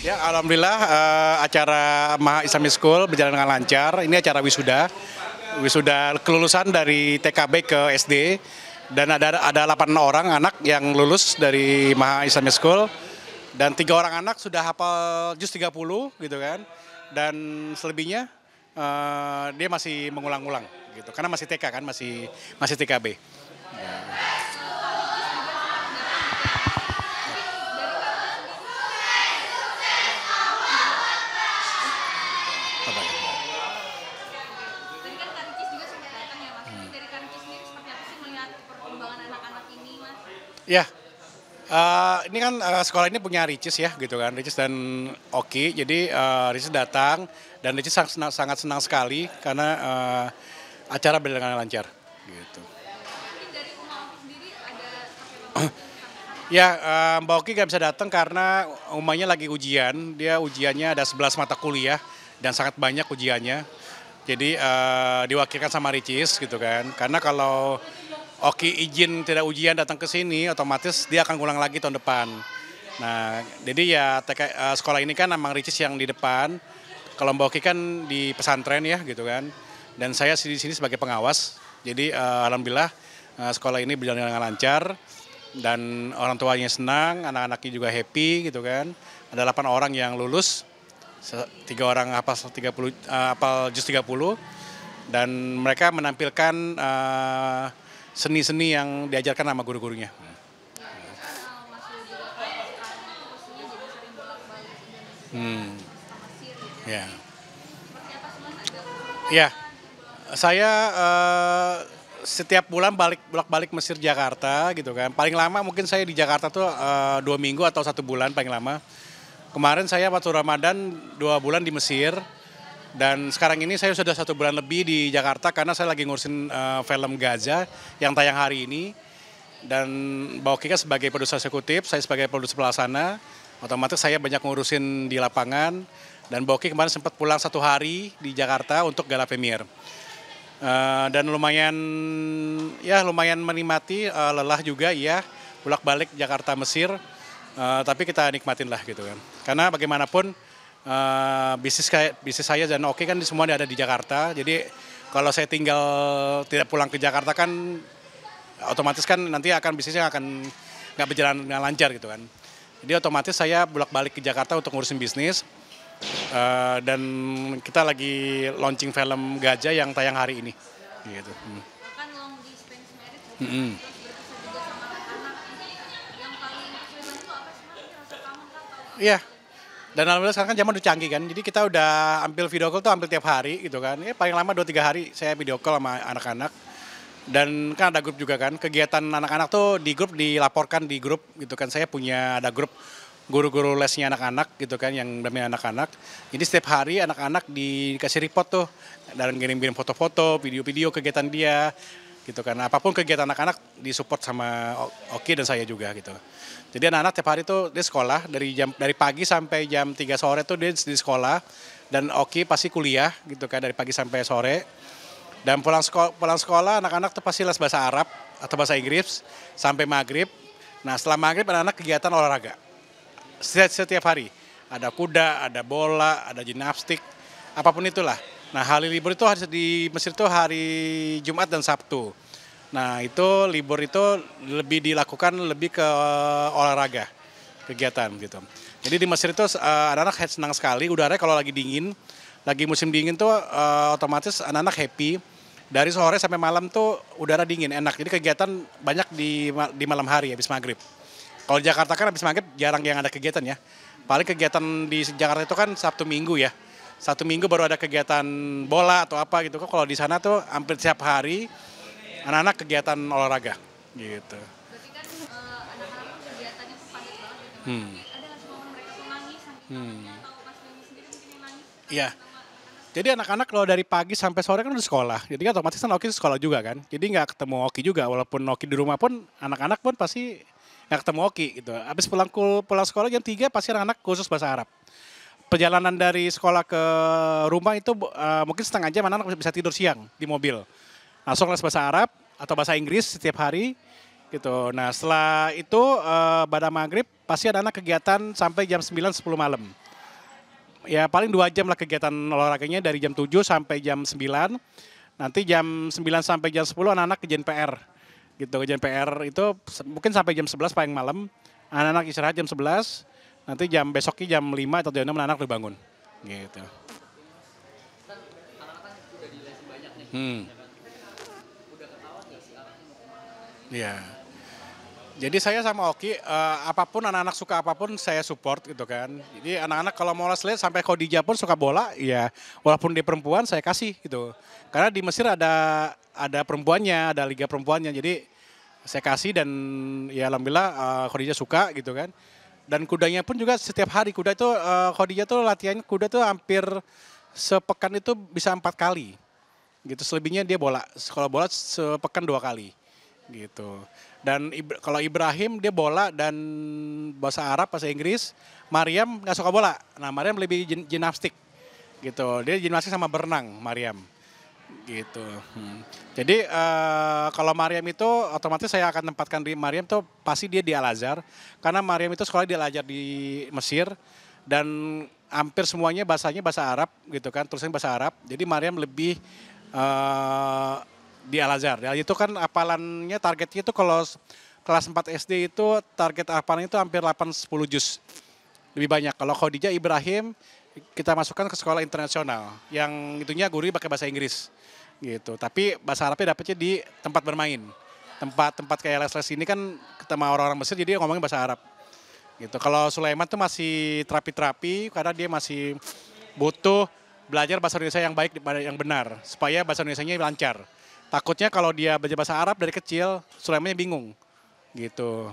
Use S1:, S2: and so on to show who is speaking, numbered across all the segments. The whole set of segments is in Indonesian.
S1: Ya, alhamdulillah acara Maha Islamic School berjalan dengan lancar. Ini acara wisuda, wisuda kelulusan dari TKB ke SD, dan ada 8 orang anak yang lulus dari Maha Islamic School, dan 3 orang anak sudah hafal juz 30 gitu kan, dan selebihnya dia masih mengulang-ulang gitu, karena masih TK kan, masih TKB.
S2: Tadi kan Kak Ricis juga sempat datang ya Mas. Mungkin dari Kak Ricis sendiri seperti apa sih melihat perkembangan anak-anak ini Mas?
S1: Ya, ini kan sekolah ini punya Ricis ya gitu kan, Ricis dan Oki. Jadi Ricis datang dan Ricis sangat senang sekali karena acara berjalan dengan lancar gitu.
S2: Mungkin dari Uma Oki sendiri ada seperti apa mungkin pesan-pesan?
S1: Ya, Mbak Oki nggak bisa datang karena umumnya lagi ujian. Dia ujiannya ada 11 mata kuliah dan sangat banyak ujiannya. Jadi diwakilkan sama Ricis gitu kan. Karena kalau Oki izin tidak ujian datang ke sini, otomatis dia akan ulang lagi tahun depan. Nah, jadi ya sekolah ini kan memang Ricis yang di depan. Kalau Mbak Oki kan di pesantren ya gitu kan. Dan saya di sini sebagai pengawas. Jadi alhamdulillah sekolah ini berjalan dengan lancar dan orang tuanya senang, anak-anaknya juga happy gitu kan. Ada 8 orang yang lulus, 3 orang hafal 30 hafal juz 30, dan mereka menampilkan seni-seni yang diajarkan sama guru-gurunya.
S2: Mas Rio juga kalau sekarang itu posisinya jadi sering bolak-balik Indonesia
S1: Hmm,
S2: ke Mesir gitu.
S1: ya.
S2: Seperti apa sih Mas ada kesulitan
S1: Ya,
S2: bolak-balik?
S1: saya setiap bulan bolak-balik Mesir Jakarta gitu kan. Paling lama mungkin saya di Jakarta tuh 2 minggu atau 1 bulan paling lama. Kemarin saya waktu Ramadan 2 bulan di Mesir, dan sekarang ini saya sudah 1 bulan lebih di Jakarta karena saya lagi ngurusin film Gaza yang tayang hari ini. Dan Mbak Oki kan sebagai produser eksekutif, saya sebagai produser pelaksana, otomatis saya banyak ngurusin di lapangan. Dan Mbak Oki kemarin sempat pulang 1 hari di Jakarta untuk gala premier. Dan lumayan menikmati, lelah juga ya, bolak-balik Jakarta Mesir. Tapi kita nikmatin lah gitu kan. Karena bagaimanapun bisnis saya dan Oki kan semua ada di Jakarta. Jadi kalau saya tinggal tidak pulang ke Jakarta kan otomatis kan nanti bisnisnya akan nggak berjalan dengan lancar gitu kan. Jadi otomatis saya bolak-balik ke Jakarta untuk ngurusin bisnis. Dan kita lagi launching film Gajah yang tayang hari ini gitu.
S2: Bahkan long distance marriage gitu.
S1: Mm-mm.
S2: Terus berpisah juga sama anak-anak. Yang paling kesulitan itu apa sih Mas? Rasa kangen kah atau
S1: Iya. Dan alhamdulillah sekarang kan zaman udah canggih kan. Jadi kita udah ambil video call tuh hampir tiap hari gitu kan. Ya paling lama 2-3 hari saya video call sama anak-anak. Dan kan ada grup juga kan. Kegiatan anak-anak tuh di grup dilaporkan di grup gitu kan. Saya punya ada grup guru-guru lesnya anak-anak gitu kan, yang namanya anak-anak. Jadi setiap hari anak-anak dikasih report tuh dan ngirim-ngirim foto-foto, video-video kegiatan dia gitu kan. Apapun kegiatan anak-anak disupport sama Oki dan saya juga gitu. Jadi anak-anak tiap hari tuh dia sekolah dari pagi sampai jam 3 sore tuh dia di sekolah, dan Oki pasti kuliah gitu kan dari pagi sampai sore. Dan pulang sekolah anak-anak tuh pasti les bahasa Arab atau bahasa Inggris sampai maghrib. Nah setelah maghrib anak-anak kegiatan olahraga setiap hari. Ada kuda, ada bola, ada gimnastik, apapun itulah. Nah hari libur itu di Mesir itu hari Jumat dan Sabtu. Nah itu libur itu lebih dilakukan lebih ke olahraga, kegiatan gitu. Jadi di Mesir itu anak-anak senang sekali, udaranya kalau lagi dingin, lagi musim dingin tuh otomatis anak-anak happy. Dari sore sampai malam tuh udara dingin, enak. Jadi kegiatan banyak di malam hari habis maghrib. Kalau di Jakarta kan habis maghrib jarang yang ada kegiatan ya. Paling kegiatan di Jakarta itu kan Sabtu Minggu ya. Sabtu Minggu baru ada kegiatan bola atau apa gitu. Kalau di sana tuh hampir setiap hari anak-anak kegiatan olahraga gitu.
S2: berarti kan anak-anak tuh kegiatannya tuh padat banget gitu Mas.
S1: Hmm.
S2: Tapi ada nggak sih momen mereka tuh nangis sampai temennya atau Mas Denny sendiri mungkin yang nangis
S1: Iya.
S2: sama anak-anak?
S1: Jadi anak-anak kalau dari pagi sampai sore kan udah sekolah. Jadi kan otomatis kan Oki sekolah juga kan. Jadi nggak ketemu Oki juga. Walaupun Oki di rumah pun anak-anak pun pasti nggak ketemu Oki gitu. Habis pulang sekolah jam 3 pasti anak-anak khusus bahasa Arab. Perjalanan dari sekolah ke rumah itu mungkin setengah jam anak-anak bisa tidur siang di mobil. Langsung les bahasa Arab atau bahasa Inggris setiap hari gitu. Nah setelah itu pada maghrib pasti ada anak kegiatan sampai jam 9-10 malam. ya paling 2 jam lah kegiatan olahraganya dari jam 7 sampai jam 9. Nanti jam 9 sampai jam 10 anak-anak kerjain PR. Gitu, kerjain PR itu mungkin sampai jam 11 paling malam. Anak-anak istirahat jam 11. Nanti besoknya jam 5 atau jam 6 anak-anak udah bangun. Gitu. Hmm. Iya. Jadi saya sama Oki, apapun anak-anak suka apapun saya support gitu kan. Jadi anak-anak kalau mau les sampai Khadijah pun suka bola, ya walaupun dia perempuan saya kasih gitu. Karena di Mesir ada perempuannya, ada liga perempuannya. Jadi saya kasih dan ya alhamdulillah Khadijah suka gitu kan. Dan kudanya pun juga setiap hari kuda itu Khadijah tuh latihan kuda tuh hampir sepekan itu bisa 4 kali. Gitu selebihnya dia bola. Kalau bola sepekan 2 kali gitu. Dan kalau Ibrahim dia bola dan bahasa Arab, bahasa Inggris. Maryam nggak suka bola. Nah Maryam lebih gimnastik gitu. Dia gimnastik sama berenang Maryam gitu. Jadi kalau Maryam itu otomatis saya akan tempatkan di Maryam tuh pasti dia di Al Azhar. Karena Maryam itu sekolah di Al Azhar di Mesir dan hampir semuanya bahasanya bahasa Arab gitu kan, tulisannya bahasa Arab. Jadi Maryam lebih di Al Azhar. Ya, itu kan hafalannya targetnya itu kalau kelas 4 SD itu target hafalannya itu hampir 8-10 juz. Lebih banyak. Kalau Khadijah Ibrahim kita masukkan ke sekolah internasional yang itunya guru pakai bahasa Inggris gitu. Tapi bahasa Arabnya dapetnya di tempat bermain. Tempat kayak les-les ini kan ketemu orang-orang Mesir jadi ngomongin bahasa Arab. Gitu. Kalau Sulaiman tuh masih terapi-terapi karena dia masih butuh belajar bahasa Indonesia yang baik yang benar supaya bahasa Indonesianya lancar. Takutnya kalau dia belajar bahasa Arab dari kecil, Sulaimannya bingung, gitu.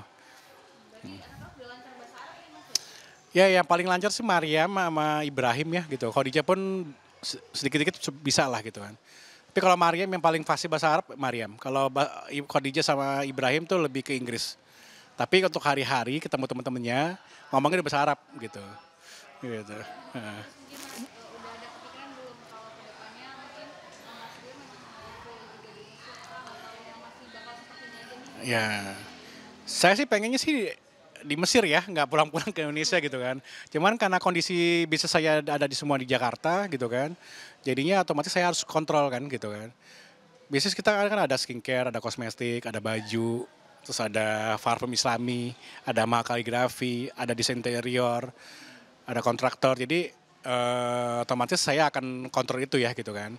S1: Ya yang paling lancar sih Maryam sama Ibrahim ya gitu. Khadijah pun sedikit-sedikit bisa lah gitu kan. Tapi kalau Maryam yang paling fasih bahasa Arab, Maryam. Kalau Khadijah sama Ibrahim tuh lebih ke Inggris. Tapi untuk hari-hari ketemu teman-temannya ngomongnya di bahasa Arab gitu. Gitu. Ya, saya sih pengennya sih di Mesir ya, nggak pulang-pulang ke Indonesia gitu kan. Cuman karena kondisi bisnis saya ada di semua di Jakarta gitu kan, jadinya otomatis saya harus kontrol kan gitu kan. Bisnis kita kan ada skincare, ada kosmetik, ada baju, terus ada parfum Islami, ada kaligrafi, ada desain interior, ada kontraktor. Jadi otomatis saya akan kontrol itu ya gitu kan.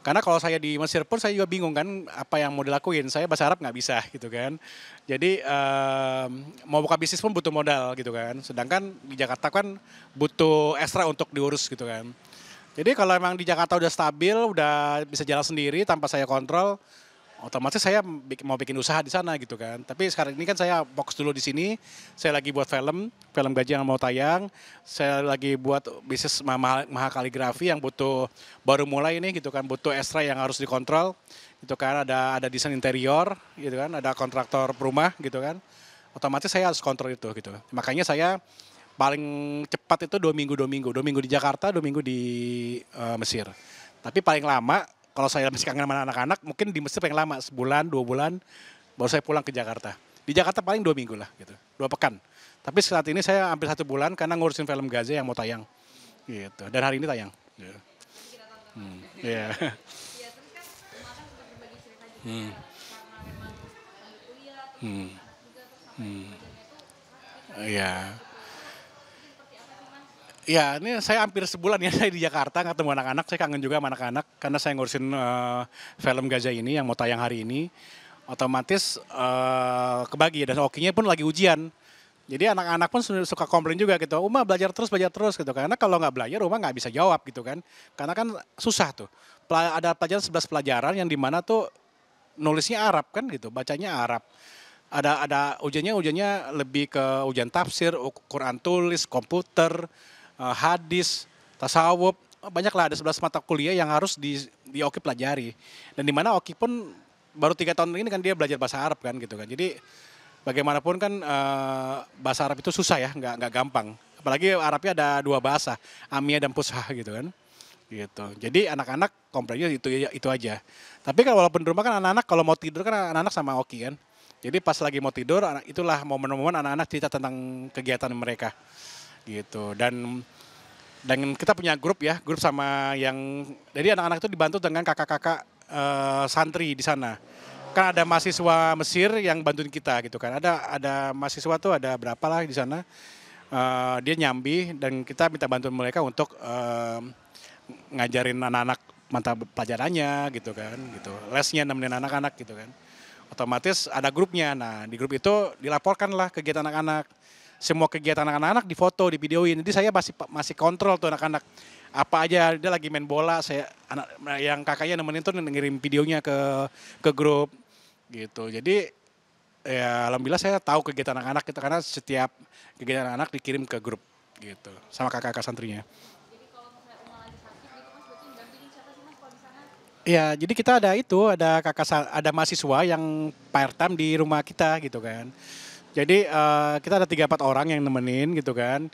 S1: Karena kalau saya di Mesir pun saya juga bingung kan apa yang mau dilakuin. Saya bahasa Arab nggak bisa gitu kan. Jadi mau buka bisnis pun butuh modal gitu kan. Sedangkan di Jakarta kan butuh ekstra untuk diurus gitu kan. Jadi kalau emang di Jakarta udah stabil, udah bisa jalan sendiri tanpa saya kontrol, otomatis saya mau bikin usaha di sana gitu kan. Tapi sekarang ini kan saya fokus dulu di sini. Saya lagi buat film Gajah yang mau tayang. Saya lagi buat bisnis Maha Kaligrafi yang butuh baru mulai ini gitu kan, butuh ekstra yang harus dikontrol. Gitu kan, ada desain interior gitu kan, ada kontraktor rumah gitu kan. Otomatis saya harus kontrol itu gitu. Makanya saya paling cepat itu 2 minggu. 2 minggu di Jakarta, 2 minggu di Mesir. Tapi paling lama kalau saya masih kangen sama anak-anak, mungkin di Mesir paling lama, sebulan, 2 bulan, baru saya pulang ke Jakarta. Di Jakarta paling 2 minggu lah, gitu, 2 pekan. Tapi saat ini saya hampir 1 bulan karena ngurusin film Gaza yang mau tayang, gitu. Dan hari ini tayang. Gitu. Iya. Iya. Ya, ini saya hampir sebulan ya saya di Jakarta ketemu anak-anak, saya kangen juga sama anak-anak karena saya ngurusin film Gaza ini yang mau tayang hari ini. Otomatis kebagi dan Okinya pun lagi ujian. Jadi anak-anak pun suka komplain juga gitu, Uma belajar terus gitu. Karena kalau nggak belajar Uma nggak bisa jawab gitu kan. Karena kan susah tuh. Ada pelajaran 11 pelajaran yang dimana tuh nulisnya Arab kan gitu, bacanya Arab. Ada ujiannya lebih ke ujian tafsir, Quran tulis, komputer, hadis, tasawuf, banyak lah ada 11 mata kuliah yang harus di Oki pelajari. Dan di mana Oki pun baru 3 tahun ini kan dia belajar bahasa Arab kan gitu kan. Jadi bagaimanapun kan bahasa Arab itu susah ya, nggak gampang. Apalagi Arabnya ada 2 bahasa, Amiyah dan Fushah gitu kan. Gitu. Jadi anak-anak komplainnya itu aja. Tapi kalau walaupun di rumah kan anak-anak kalau mau tidur kan anak-anak sama Oki kan. Jadi pas lagi mau tidur itulah momen-momen anak-anak cerita tentang kegiatan mereka. Gitu. Dan Dan kita punya grup ya, grup sama yang, jadi anak-anak itu dibantu dengan kakak-kakak santri di sana. Kan ada mahasiswa Mesir yang bantuin kita gitu kan. Ada mahasiswa tuh ada berapa lah di sana. Dia nyambi dan kita minta bantuan mereka untuk ngajarin anak-anak mata pelajarannya gitu kan, gitu. Lesnya nemenin anak-anak gitu kan. Otomatis ada grupnya. Nah, di grup itu dilaporkanlah kegiatan anak-anak. Semua kegiatan anak-anak difoto, divideoin. Jadi saya masih kontrol tuh anak-anak. Apa aja dia lagi main bola, saya anak yang kakaknya nemenin tuh ngirim videonya ke grup gitu. Jadi ya alhamdulillah saya tahu kegiatan anak-anak itu karena setiap kegiatan anak dikirim ke grup gitu sama kakak-kakak santrinya.
S2: Jadi kalau misalnya Uma lagi sakit gitu Mas, berarti yang dampingin siapa sih Mas kalau di sana?
S1: Iya, jadi kita ada itu, ada mahasiswa yang part time di rumah kita gitu kan. Jadi kita ada 3-4 orang yang nemenin gitu kan.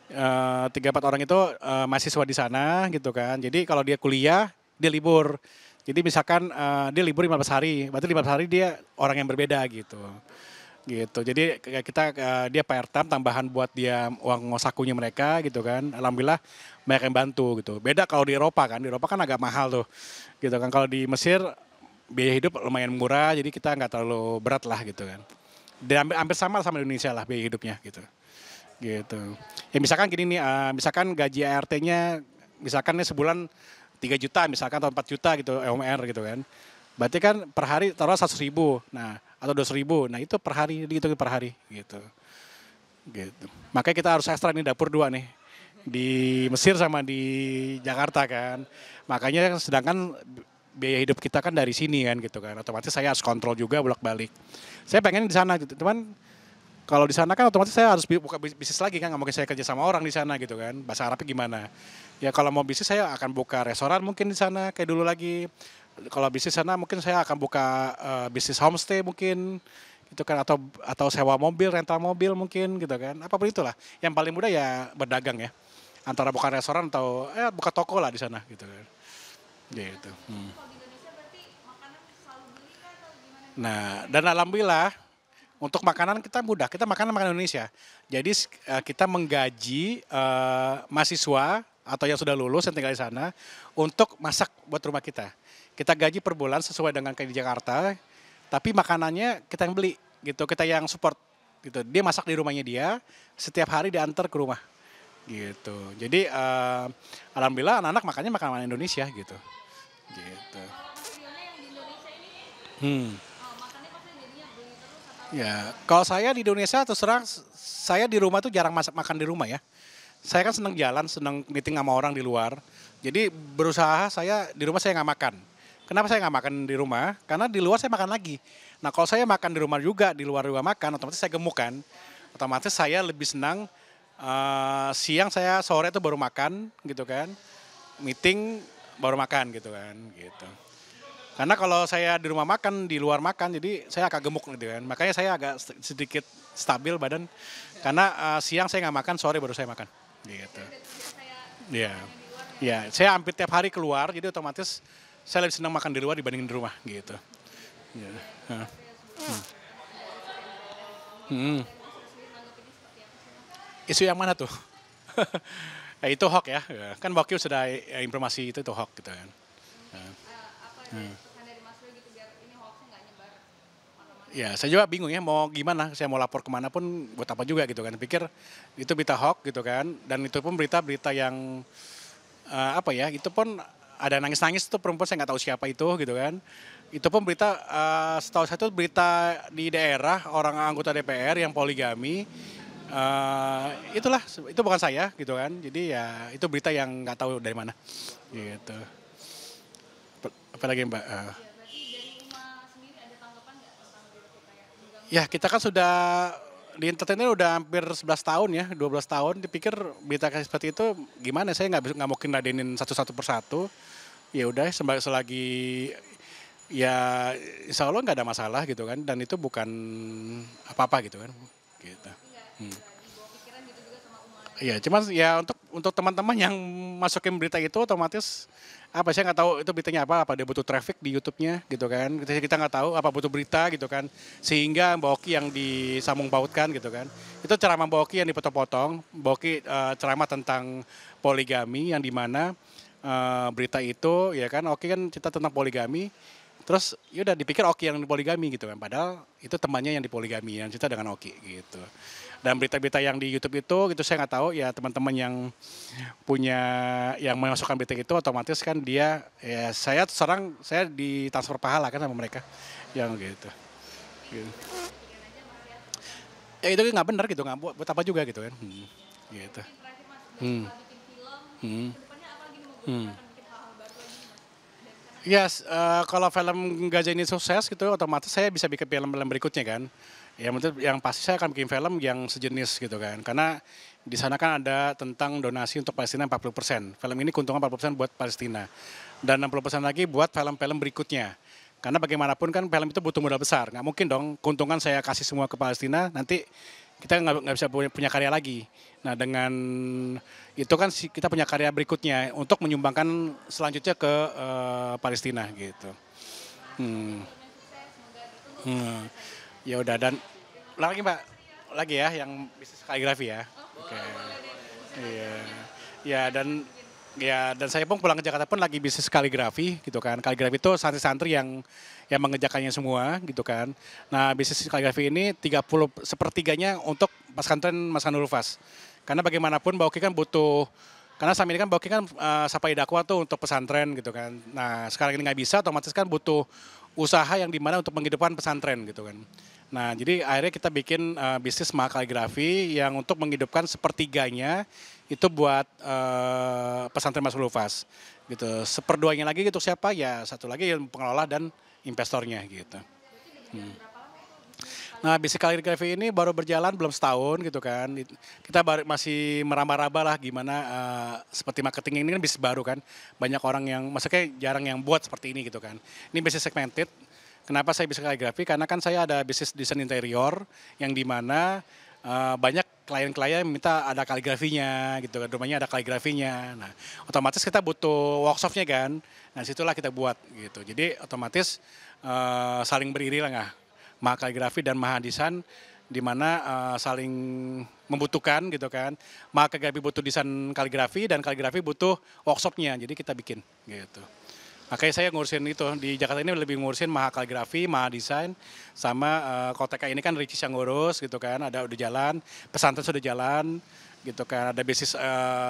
S1: 3-4 orang itu mahasiswa di sana gitu kan. Jadi kalau dia kuliah, dia libur. Jadi misalkan dia libur 15 hari, berarti 15 hari dia orang yang berbeda gitu. Gitu. Jadi dia part time tambahan buat dia uang sakunya mereka gitu kan. Alhamdulillah banyak yang bantu gitu. Beda kalau di Eropa kan. Di Eropa kan agak mahal tuh. Gitu kan. Kalau di Mesir biaya hidup lumayan murah jadi kita nggak terlalu berat lah gitu kan. Dan hampir sama sama Indonesia lah biaya hidupnya gitu. Gitu. Ya misalkan gini nih, misalkan gaji ART-nya misalkan nih sebulan 3 juta misalkan atau 4 juta gitu UMR gitu kan. Berarti kan per hari taruh 100.000. Nah, atau 200.000. Nah, itu per hari dihitung per hari gitu. Gitu. Makanya kita harus ekstra nih dapur 2 nih. Di Mesir sama di Jakarta kan. Makanya sedangkan biaya hidup kita kan dari sini kan gitu kan. Otomatis saya harus kontrol juga bolak-balik. Saya pengen di sana gitu. Cuman kalau di sana kan otomatis saya harus buka bisnis lagi kan, nggak mungkin saya kerja sama orang di sana gitu kan. Bahasa Arabnya gimana? Ya kalau mau bisnis saya akan buka restoran mungkin di sana kayak dulu lagi. Kalau bisnis sana mungkin saya akan buka bisnis homestay mungkin gitu kan atau sewa mobil, rental mobil mungkin gitu kan. Apapun itulah. Yang paling mudah ya berdagang ya. Antara buka restoran atau buka toko lah di sana gitu kan. Gitu.
S2: Kalau di Indonesia berarti makanan selalu beli kah atau gimana?
S1: Nah, dan alhamdulillah untuk makanan kita mudah, kita makanan Indonesia. Jadi kita menggaji mahasiswa atau yang sudah lulus yang tinggal di sana untuk masak buat rumah kita. Kita gaji per bulan sesuai dengan kayak di Jakarta, tapi makanannya kita yang beli gitu, kita yang support gitu. Dia masak di rumahnya dia, setiap hari diantar ke rumah gitu. Jadi alhamdulillah anak-anak makannya makanan Indonesia gitu. Gitu.
S2: Kalau Mas Rionya yang di Indonesia ini
S1: Hmm.
S2: makannya pasti jadinya beli terus atau
S1: Ya, kalau saya di Indonesia terus terang saya di rumah tuh jarang makan di rumah ya. Saya kan seneng jalan, seneng meeting sama orang di luar. Jadi berusaha saya di rumah saya nggak makan. Kenapa saya nggak makan di rumah? Karena di luar saya makan lagi. Nah kalau saya makan di rumah juga, di luar juga makan, otomatis saya gemuk kan. Otomatis saya lebih senang siang saya sore itu baru makan gitu kan. Meeting baru makan gitu kan. Gitu. Karena kalau saya di rumah makan, di luar makan, jadi saya agak gemuk gitu kan. Makanya saya agak sedikit stabil badan. Karena siang saya nggak makan, sore baru saya makan. Gitu. Iya. Iya, saya hampir tiap hari keluar, jadi otomatis saya lebih senang makan di luar dibanding di rumah gitu. Iya. Heeh. Hmm. Isu yang mana tuh? Ya, itu hoax ya. Kan Wakil sudah informasi itu hoax gitu kan.
S2: apa pesan dari Mas Rio gitu biar ini hoaxnya nggak nyebar kemana-mana?
S1: Ya, saya juga bingung ya mau gimana, saya mau lapor kemana pun buat apa juga gitu kan. Pikir itu berita hoax gitu kan, dan itu pun berita-berita yang apa ya, itu pun ada nangis-nangis tuh perempuan saya nggak tahu siapa itu gitu kan. Itu pun berita, setahu saya itu berita di daerah orang anggota DPR yang poligami. Itulah, itu bukan saya gitu kan. Jadi ya itu berita yang nggak tahu dari mana gitu. Apalagi Mbak?
S2: Berarti dari Uma sendiri ada tanggapan nggak tentang berita kayak mengganggu?
S1: Ya kita kan sudah di entertainer udah hampir 11 tahun ya, 12 tahun. Dipikir berita kayak seperti itu gimana, saya nggak mungkin ladenin satu-satu persatu. Ya udah selagi ya insya Allah nggak ada masalah gitu kan. Dan itu bukan apa-apa gitu kan. Gitu.
S2: Nggak dibawa pikiran gitu juga sama Uma?
S1: Iya, cuman ya untuk teman-teman yang masukin berita itu otomatis apa saya nggak tahu itu beritanya apa dia butuh traffic di YouTube-nya gitu kan. Kita nggak tahu apa butuh berita gitu kan. Sehingga Mbak Oki yang disambung pautkan gitu kan. Itu ceramah Mbak Oki yang dipotong-potong. Mbak Oki ceramah tentang poligami yang dimana berita itu ya kan Oki kan cerita tentang poligami. Terus yaudah dipikir Oki yang dipoligami gitu kan. Padahal itu temannya yang dipoligami yang cerita dengan Oki gitu. Dan berita-berita yang di YouTube itu gitu saya nggak tahu ya teman-teman yang punya yang memasukkan berita itu otomatis kan dia ya saya ditransfer pahala kan sama mereka yang gitu. Gitu. Ya itu nggak benar gitu nggak buat apa juga gitu kan. Gitu.
S2: Mungkin terakhir Mas,
S1: Hmm.
S2: setelah bikin film,
S1: Hmm.
S2: kedepannya apa lagi nih mau
S1: Hmm.
S2: akan bikin hal-hal baru lagi nih Mas? Dari sana.
S1: Yes, kalau film Gajah ini sukses gitu, otomatis saya bisa bikin film-film berikutnya kan. Ya, yang pasti saya akan bikin film yang sejenis gitu kan. Karena di sana kan ada tentang donasi untuk Palestina 40%. Film ini keuntungan 40% buat Palestina. Dan 60% lagi buat film-film berikutnya. Karena bagaimanapun kan film itu butuh modal besar. Nggak mungkin dong keuntungan saya kasih semua ke Palestina, nanti kita nggak bisa punya karya lagi. Nah dengan itu kan kita punya karya berikutnya untuk menyumbangkan selanjutnya ke Palestina gitu. Hmm. Hmm. Ya udah dan lagi Mbak, lagi ya yang bisnis kaligrafi ya. Oke. Iya. Ya dan saya pun pulang ke Jakarta pun lagi bisnis kaligrafi gitu kan. Kaligrafi itu santri-santri yang mengerjakannya semua gitu kan. Nah, bisnis kaligrafi ini 30/3 untuk pesantren Mas Nurul Fas. Karena bagaimanapun Mbak Oki kan butuh karena selama ini kan Mbak Oki kan sapai dakwah tuh untuk pesantren gitu kan. Nah, sekarang ini nggak bisa otomatis kan butuh usaha yang dimana untuk menghidupkan pesantren gitu kan. Nah, jadi akhirnya kita bikin bisnis mahal kaligrafi yang untuk menghidupkan sepertiganya itu buat pesantren Mas Lufas gitu. Seperduanya lagi untuk siapa? Ya satu lagi yang pengelola dan investornya gitu. Nah, bisnis kaligrafi ini baru berjalan belum setahun gitu kan. Kita masih meraba-raba lah gimana seperti marketing ini kan bisnis baru kan. Banyak orang yang maksudnya jarang yang buat seperti ini gitu kan. Ini bisnis segmented. Kenapa saya bisa kaligrafi? Karena kan saya ada bisnis desain interior yang dimana banyak klien-klien minta ada kaligrafinya gitu kan, rumahnya ada kaligrafinya. Nah, otomatis kita butuh workshopnya kan. Nah, situlah kita buat gitu. Jadi otomatis saling beriringan lah, Maha Kaligrafi dan Maha Desain di mana saling membutuhkan gitu kan. Maha Kaligrafi butuh desain kaligrafi dan kaligrafi butuh workshopnya. Jadi kita bikin gitu. Makanya saya ngurusin itu, di Jakarta ini lebih ngurusin Maha Kaligrafi, Maha Desain, sama kalau TK ini kan Ricis yang ngurus gitu kan, udah jalan, pesantren sudah jalan gitu kan, ada bisnis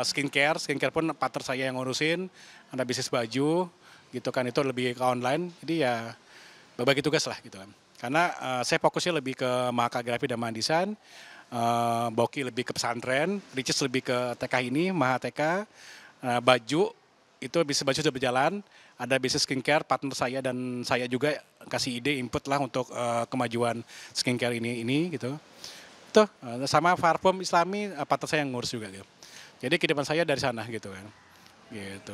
S1: skincare pun partner saya yang ngurusin, ada bisnis baju gitu kan, itu lebih ke online, jadi ya berbagi tugas lah gitu kan. Karena saya fokusnya lebih ke Maha Kaligrafi dan Maha Desain, Boki lebih ke pesantren, Ricis lebih ke TK ini, Maha TK, baju, itu bisnis baju sudah berjalan, ada bisnis skincare partner saya dan saya juga kasih ide input lah untuk kemajuan skincare ini gitu. Itu sama parfum Islami partner saya yang ngurus juga gitu. Jadi kehidupan saya dari sana gitu kan. Gitu.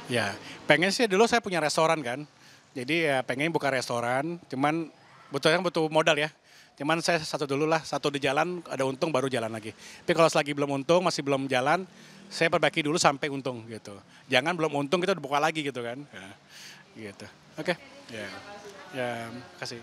S1: Ya, pengen sih dulu saya punya restoran kan. Jadi ya pengen buka restoran, cuman butuh modal ya. Cuman saya satu di jalan, ada untung baru jalan lagi. Tapi kalau selagi belum untung, masih belum jalan, saya perbaiki dulu sampai untung gitu. Jangan belum untung kita udah buka lagi gitu kan. Ya, gitu. Oke. Ya. Ya, kasih.